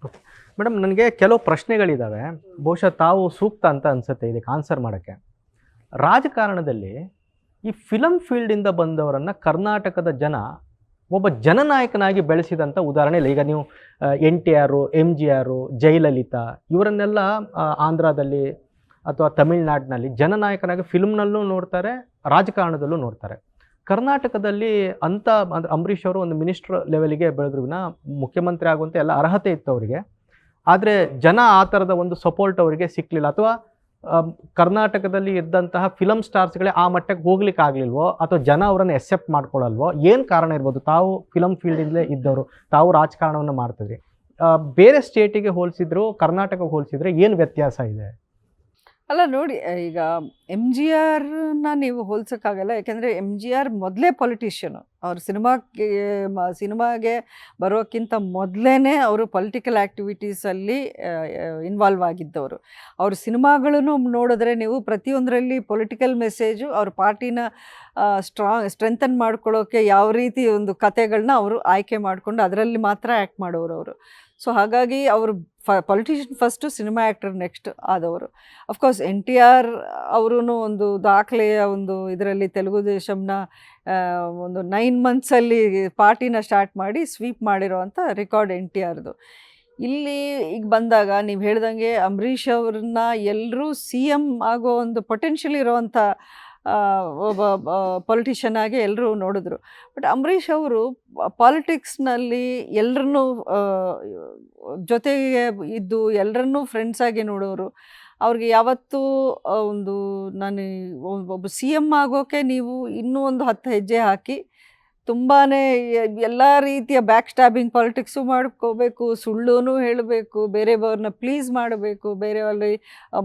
Okay madam, ನನಗೆ ಕೆಲವು ಪ್ರಶ್ನೆಗಳಿದ್ದಾವೆ. ಬಹುಶಃ ತಾವು ಸೂಕ್ತ ಅಂತ ಅನಿಸುತ್ತೆ ಇದಕ್ಕೆ ಆನ್ಸರ್ ಮಾಡೋಕ್ಕೆ. ರಾಜಕಾರಣದಲ್ಲಿ ಈ ಫಿಲಮ್ ಫೀಲ್ಡಿಂದ ಬಂದವರನ್ನು ಕರ್ನಾಟಕದ ಜನ ಒಬ್ಬ ಜನನಾಯಕನಾಗಿ ಬೆಳೆಸಿದಂಥ ಉದಾಹರಣೆ ಇಲ್ಲ. ಈಗ ನೀವು NTR, MGR, ಜಯಲಲಿತಾ ಇವರನ್ನೆಲ್ಲ ಆಂಧ್ರದಲ್ಲಿ ಅಥವಾ ತಮಿಳ್ನಾಡಿನಲ್ಲಿ ಜನನಾಯಕನಾಗಿ ಫಿಲ್ಮ್ನಲ್ಲೂ ನೋಡ್ತಾರೆ, ರಾಜಕಾರಣದಲ್ಲೂ ನೋಡ್ತಾರೆ. ಕರ್ನಾಟಕದಲ್ಲಿ ಅಂಥ ಅಂದರೆ ಅಂಬರೀಷ್ ಅವರು ಒಂದು ಮಿನಿಸ್ಟರ್ ಲೆವೆಲ್ಗೆ ಬೆಳೆದ್ರು ವಿನ ಮುಖ್ಯಮಂತ್ರಿ ಆಗುವಂಥ ಎಲ್ಲ ಅರ್ಹತೆ ಇತ್ತು ಅವರಿಗೆ. ಆದರೆ ಜನ ಆ ಥರದ ಒಂದು ಸಪೋರ್ಟ್ ಅವರಿಗೆ ಸಿಕ್ಕಲಿಲ್ಲ. ಅಥವಾ ಕರ್ನಾಟಕದಲ್ಲಿ ಇದ್ದಂತಹ ಫಿಲಮ್ ಸ್ಟಾರ್ಸ್ಗಳೇ ಆ ಮಟ್ಟಕ್ಕೆ ಹೋಗ್ಲಿಕ್ಕೆ ಆಗಲಿಲ್ವೋ, ಅಥವಾ ಜನ ಅವರನ್ನು ಎಕ್ಸೆಪ್ಟ್ ಮಾಡ್ಕೊಳ್ಳಲ್ವೋ, ಏನು ಕಾರಣ ಇರ್ಬೋದು? ತಾವು ಫಿಲಮ್ ಫೀಲ್ಡಿಂದಲೇ ಇದ್ದವರು, ತಾವು ರಾಜಕಾರಣವನ್ನು ಮಾಡ್ತಿದ್ರಿ. ಬೇರೆ ಸ್ಟೇಟಿಗೆ ಹೋಲಿಸಿದ್ರು ಕರ್ನಾಟಕಕ್ಕೆ ಹೋಲಿಸಿದ್ರೆ ಏನು ವ್ಯತ್ಯಾಸ ಇದೆ? ಅಲ್ಲ ನೋಡಿ, ಈಗ MGRನ ನೀವು ಹೋಲ್ಸೋಕ್ಕಾಗಲ್ಲ. ಯಾಕೆಂದರೆ MGR ಮೊದಲೇ ಪೊಲಿಟಿಷಿಯನು. ಅವರು ಸಿನಿಮಾಗೆ ಬರೋಕ್ಕಿಂತ ಮೊದಲೇ ಅವರು ಪೊಲಿಟಿಕಲ್ ಆ್ಯಕ್ಟಿವಿಟೀಸಲ್ಲಿ ಇನ್ವಾಲ್ವ್ ಆಗಿದ್ದವರು. ಅವ್ರ ಸಿನಿಮಾಗಳನ್ನು ನೋಡಿದ್ರೆ ನೀವು ಪ್ರತಿಯೊಂದರಲ್ಲಿ ಪೊಲಿಟಿಕಲ್ ಮೆಸೇಜು, ಅವ್ರ ಪಾರ್ಟಿನ ಸ್ಟ್ರೆಂಥನ್ ಮಾಡ್ಕೊಳ್ಳೋಕ್ಕೆ ಯಾವ ರೀತಿ ಒಂದು ಕತೆಗಳನ್ನ ಅವರು ಆಯ್ಕೆ ಮಾಡಿಕೊಂಡು ಅದರಲ್ಲಿ ಮಾತ್ರ ಆ್ಯಕ್ಟ್ ಮಾಡೋರು ಅವರು. ಸೊ ಹಾಗಾಗಿ ಅವರು politician first, cinema actor next ಆದವರು. ಅಫ್ಕೋರ್ಸ್ NTR ಅವರೂ ಒಂದು ದಾಖಲೆಯ ಒಂದು ಇದರಲ್ಲಿ ತೆಲುಗು ದೇಶಂನ ಒಂದು 9 ಮಂತ್ಸಲ್ಲಿ ಪಾರ್ಟಿನ ಸ್ಟಾರ್ಟ್ ಮಾಡಿ ಸ್ವೀಪ್ ಮಾಡಿರೋವಂಥ ರೆಕಾರ್ಡ್ NTRದು. ಇಲ್ಲಿ ಈಗ ಬಂದಾಗ ನೀವು ಹೇಳ್ದಂಗೆ ಅಂಬರೀಷ್ ಅವ್ರನ್ನ ಎಲ್ಲರೂ CM ಆಗೋ ಒಂದು ಪೊಟೆನ್ಷಿಯಲ್ ಇರೋವಂಥ ಒಬ್ಬ ಪೊಲಿಟಿಷಿಯನ್ ಆಗಿ ಎಲ್ಲರೂ ನೋಡಿದ್ರು. ಬಟ್ ಅಂಬರೀಷ್ ಅವರು ಪಾಲಿಟಿಕ್ಸ್ನಲ್ಲಿ ಎಲ್ಲರನ್ನೂ ಜೊತೆಗೆ ಇದ್ದು ಎಲ್ಲರನ್ನೂ ಫ್ರೆಂಡ್ಸಾಗಿ ನೋಡೋರು. ಅವ್ರಿಗೆ ಯಾವತ್ತೂ ಒಂದು ನಾನು ಒಬ್ಬ CM ಆಗೋಕ್ಕೆ ನೀವು ಇನ್ನೂ ಒಂದು 10 ಹೆಜ್ಜೆ ಹಾಕಿ ತುಂಬಾ ಎಲ್ಲ ರೀತಿಯ ಬ್ಯಾಕ್ ಸ್ಟ್ಯಾಬಿಂಗ್ ಪಾಲಿಟಿಕ್ಸು ಮಾಡ್ಕೋಬೇಕು, ಸುಳ್ಳೂ ಹೇಳಬೇಕು, ಬೇರೆಯವ್ರನ್ನ ಪ್ಲೀಸ್ ಮಾಡಬೇಕು, ಬೇರೆಯವ್ರಲ್ಲಿ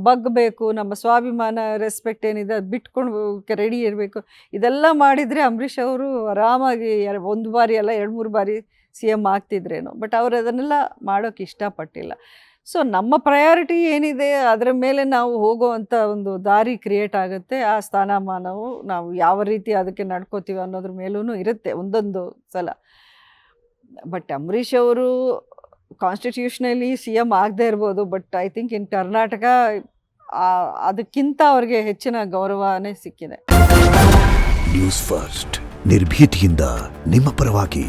ಬಗ್ಗಬೇಕು, ನಮ್ಮ ಸ್ವಾಭಿಮಾನ ರೆಸ್ಪೆಕ್ಟ್ ಏನಿದೆ ಅದು ಬಿಟ್ಕೊಂಡು ರೆಡಿ ಇರಬೇಕು. ಇದೆಲ್ಲ ಮಾಡಿದರೆ ಅಂಬರೀಷ್ ಅವರು ಆರಾಮಾಗಿ 1 ಬಾರಿ ಅಲ್ಲ 2-3 ಬಾರಿ CM ಆಗ್ತಿದ್ರೇನೋ. ಬಟ್ ಅವರು ಅದನ್ನೆಲ್ಲ ಮಾಡೋಕ್ಕೆ ಇಷ್ಟಪಟ್ಟಿಲ್ಲ. ಸೊ ನಮ್ಮ ಪ್ರಯಾರಿಟಿ ಏನಿದೆ ಅದರ ಮೇಲೆ ನಾವು ಹೋಗೋವಂಥ ಒಂದು ದಾರಿ ಕ್ರಿಯೇಟ್ ಆಗುತ್ತೆ. ಆ ಸ್ಥಾನಮಾನವು ನಾವು ಯಾವ ರೀತಿ ಅದಕ್ಕೆ ನಡ್ಕೋತೀವಿ ಅನ್ನೋದ್ರ ಮೇಲೂ ಇರುತ್ತೆ ಒಂದೊಂದು ಸಲ. ಬಟ್ ಅಂಬರೀಷ್ ಅವರು ಕಾನ್ಸ್ಟಿಟ್ಯೂಷನಲಿ CM ಆಗದೇ ಇರ್ಬೋದು, but I think in Karnataka ಅದಕ್ಕಿಂತ ಅವ್ರಿಗೆ ಹೆಚ್ಚಿನ ಗೌರವನೇ ಸಿಕ್ಕಿದೆ. ನ್ಯೂಸ್ ಫಸ್ಟ್, ನಿರ್ಭೀತಿಯಿಂದ ನಿಮ್ಮ ಪರವಾಗಿ.